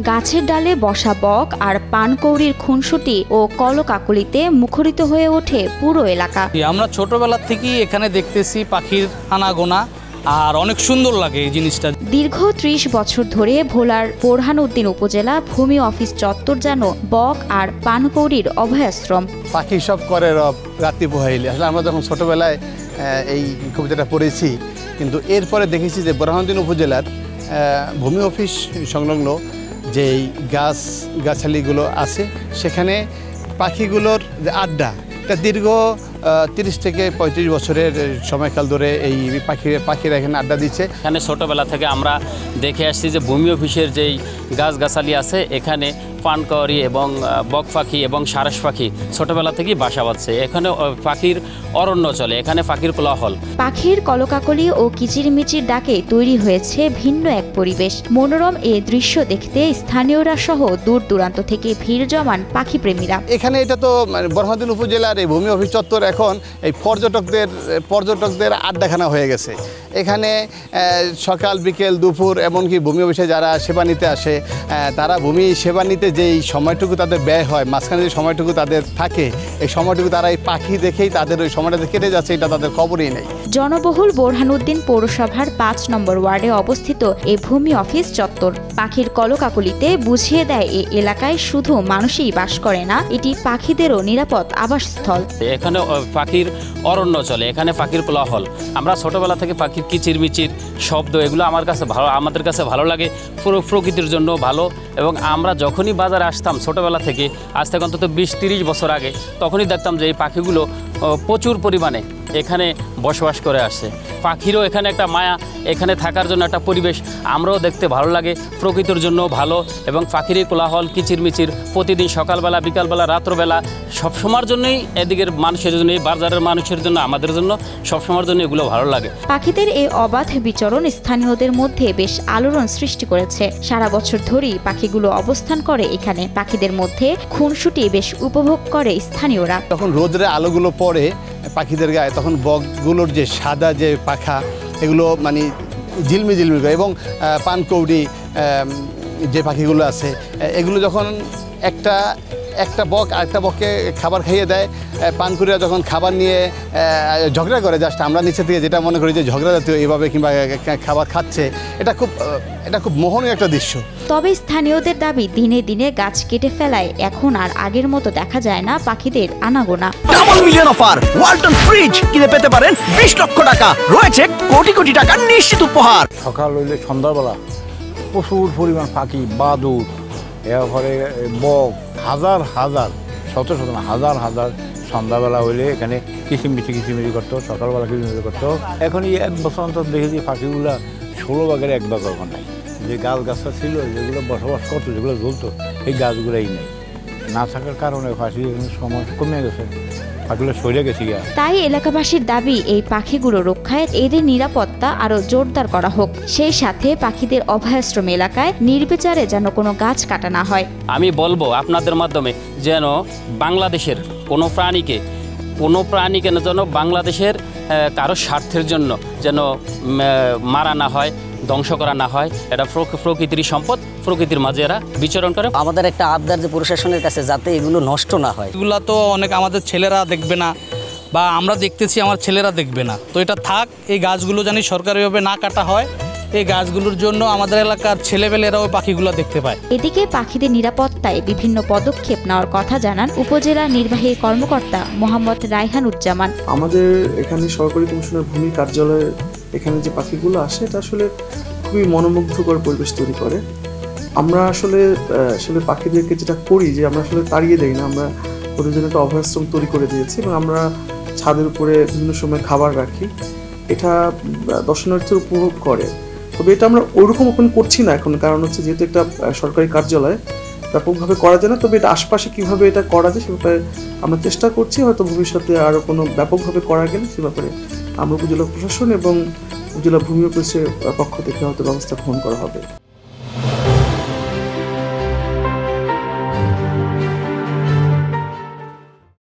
গাছের ডালে বসা বক আর পানকৌড়ির খুনসুটি ও কলকাকলিতে মুখরিত হয়ে ওঠে পুরো এলাকা। আমরা ছোটবেলা থেকেই এখানে দেখতেছি পাখির আনাগোনা, আর অনেক সুন্দর লাগে এই জিনিসটা। দীর্ঘ ৩০ বছর ধরে ভোলার বোরহানউদ্দিন উপজেলা ভূমি অফিস চত্বর যেন বক আর পানকৌড়ির অভয়াশ্রম। পাখি সব করে রব রাত্রি পোহাইলে। আসলে আমরা যখন ছোটবেলায় এই কবিতাটা পড়েছি, কিন্তু এরপরে দেখেছি যে বোরহানউদ্দিন উপজেলার ভূমি অফিস সংলগ্ন যেই গাছালিগুলো আছে, সেখানে পাখিগুলোর যে আড্ডা, এটা দীর্ঘ ৩০ থেকে ৩৫ বছরের সময়কাল ধরে এই পাখিরা এখানে আড্ডা দিচ্ছে। এখানে ছোটোবেলা থেকে আমরা দেখে আসছি যে ভূমি অফিসের যেই গাছগাছালি আছে, এখানে পানকৌড়ি এবং বক পাখি এবং সারস পাখি ছোটোবেলা থেকেই বাসা বাঁধছে। এখানে পাখির অরণ্য চলে, এখানে পাখির কোলাহল। পাখির কলকাকলি ও কিচিরমিচির ডাকে তৈরি হয়েছে ভিন্ন এক পরিবেশ। মনোরম এ দৃশ্য দেখতে স্থানীয়রা সহ দূর দূরান্ত থেকে ভিড় জমান পাখি প্রেমীরা। এখানে এটা তো বোরহানউদ্দিন উপজেলার এই ভূমি অফিস চত্বর এখন এই পর্যটকদের আড্ডাখানা হয়ে গেছে। এখানে সকাল বিকেল দুপুর এমনকি ভূমি অফিসে যারা সেবা নিতে আসে, তারা ভূমি সেবা নিতে যেই সময়টুকু তাদের ব্যয় হয়, মাঝখানে যে সময়টুকু তাদের থাকে, এই সময়টুকু তারা এই পাখি দেখেই তাদের ওই সময়টা কেটে যাচ্ছে, এটা তাদের খবরই নেই। জনবহুল বোরহানউদ্দিন পৌরসভার ৫ নম্বর ওয়ার্ডে অবস্থিত এই ভূমি অফিস চত্বর পাখির কলকাকলিতে বুঝিয়ে দেয় এই এলাকায় শুধু মানুষই বাস করে না, এটি পাখিদেরও নিরাপদ আবাসস্থল। এখানে পাখির অরণ্য চলে, এখানে পাখির কোলাহল। আমরা ছোটোবেলা থেকে পাখির কিচিরমিচির শব্দ, এগুলো আমাদের কাছে ভালো লাগে, পুরো প্রকৃতির জন্য ভালো। এবং আমরা যখনই বাজারে আসতাম ছোটোবেলা থেকে, আজ থেকে অন্তত ২০-৩০ বছর আগে, তখনই দেখতাম যে এই পাখিগুলো প্রচুর পরিমাণে এখানে বসবাস করে আসছে। পাখিরও এখানে একটা মায়া, এখানে থাকার জন্য একটা পরিবেশ আমরাও দেখতে ভালো লাগে, প্রকৃতির জন্য ভালো। এবং পাখির কোলাহল কিচিরমিচির প্রতিদিন সকালবেলা বিকালবেলা রাত্রবেলা সবসময়ের জন্যই এদিকের মানুষের জন্য, এই বাজারের মানুষের জন্য, আমাদের জন্য সবসময়ের জন্য এগুলো ভালো লাগে। পাখিদের এই অবাধ বিচরণ স্থানীয়দের মধ্যে বেশ আলোড়ন সৃষ্টি করেছে। সারা বছর ধরেই পাখিগুলো অবস্থান করে এখানে। পাখিদের মধ্যে খুনসুটি বেশ উপভোগ করে স্থানীয়রা। তখন রোদের আলোগুলো পড়ে পাখিদের গায়ে, তখন বকগুলোর যে সাদা যে পাখা, এগুলো মানে ঝিলমি করে। এবং পানকৌড়ি যে পাখিগুলো আছে, এগুলো যখন একটা বক আরেকটা বককে খাবার খাইয়ে দেয়, পানকুড়িরা যখন খাবার নিয়ে ঝগড়া করে, জাস্ট আমরা নিচে থেকে যেটা মনে করি যে ঝগড়া জাতীয় এইভাবে কিংবা খাবার খাচ্ছে, এটা খুব মোহনীয় একটা দৃশ্য। তবে স্থানীয়দের দাবি, দিনে দিনে গাছ কেটে ফেলায় এখন আর আগের মতো দেখা যায় না পাখিদের আনাগোনা। Double million offer, Walton fridge কিনে পেতে পারেন ২০ লক্ষ টাকা, রয়েছে কোটি কোটি টাকার নিশ্চিত উপহার। সকাল হইলে সন্ধ্যাবেলা প্রচুর পরিমাণ পাখি, বাদুড়, এরপরে বক, হাজার শত না হাজার সন্ধ্যাবেলা হইলে এখানে কিচিমিচি করতো, সকালবেলা কিচিমিচি করতো। এখন এই ১ বছর অন্তর দেখেছি পাখিগুলা ১৬ ভাগের ১ ভাগ এখন নাই। যে গাছগাছা ছিল, যেগুলো বসবাস করতো, যেগুলো জ্বলতো, এই গাছগুলোই নেই। না থাকার কারণে পাখির সময় কমে গেছে, পাখিগুলো সরে গেছে। তাই এলাকাবাসীর দাবি, এই পাখিগুলো রক্ষায় এদের নিরাপত্তা আরো জোরদার করা হোক। সেই সাথে পাখিদের অভয়াশ্রম এলাকায় নির্বিচারে যেন কোনো গাছ কাটা না হয়। আমি বলবো আপনাদের মাধ্যমে যেন বাংলাদেশের কোনো প্রাণীকে যেন বাংলাদেশের কারো স্বার্থের জন্য যেন মারা না হয়, ধ্বংস করা না হয়। এটা প্রকৃতির সম্পদ, প্রকৃতির মাঝে এরা বিচরণ করে। আমাদের একটা আবদার যে প্রশাসনের কাছে যাতে এগুলো নষ্ট না হয়। এগুলো তো অনেক আমাদের ছেলেরা দেখবে না, বা আমরা দেখতেছি আমার ছেলেরা দেখবে না, তো এটা থাক। এই গাছগুলো জানি সরকারিভাবে না কাটা হয়, এই গাছগুলোর জন্য আমাদের এলাকার ছেলেবেলেরাও পাখিগুলো দেখতে পায়। এদিকে পাখিদের নিরাপত্তায় বিভিন্ন পদক্ষেপ নেওয়ার কথা জানান উপজেলা নির্বাহী কর্মকর্তা মোহাম্মদ রায়হানুজ্জামান। আমাদের এখানে সরকারি কমিশনার ভূমি কার্যালয়ে এখানে যে পাখিগুলো আসে, এটা আসলে খুবই মনোমুগ্ধকর পরিবেশ তৈরি করে। আমরা আসলে পাখিদেরকে যেটা করি যে আমরা আসলে তাড়িয়ে দেই না, আমরা ওদের জন্য একটা অভয়াশ্রম তৈরি করে দিয়েছি এবং আমরা ছাদের উপরে বিভিন্ন সময় খাবার রাখি। এটা দর্শনার্থীরা উপভোগ করে। তবে এটা আমরা ওইরকম ওপেন করছি না এখন, কারণ হচ্ছে যেহেতু একটা সরকারি কার্যালয়, ব্যাপকভাবে করা যায় না। তবে এটা আশপাশে কীভাবে এটা করা যায় সে ব্যাপারে আমরা চেষ্টা করছি। হয়তো ভবিষ্যতে আরও কোনো ব্যাপকভাবে করা গেলে সে ব্যাপারে আমরা উপজেলা প্রশাসন এবং উপজেলা ভূমি অফিসের পক্ষ থেকে হয়তো ব্যবস্থা গ্রহণ করা হবে।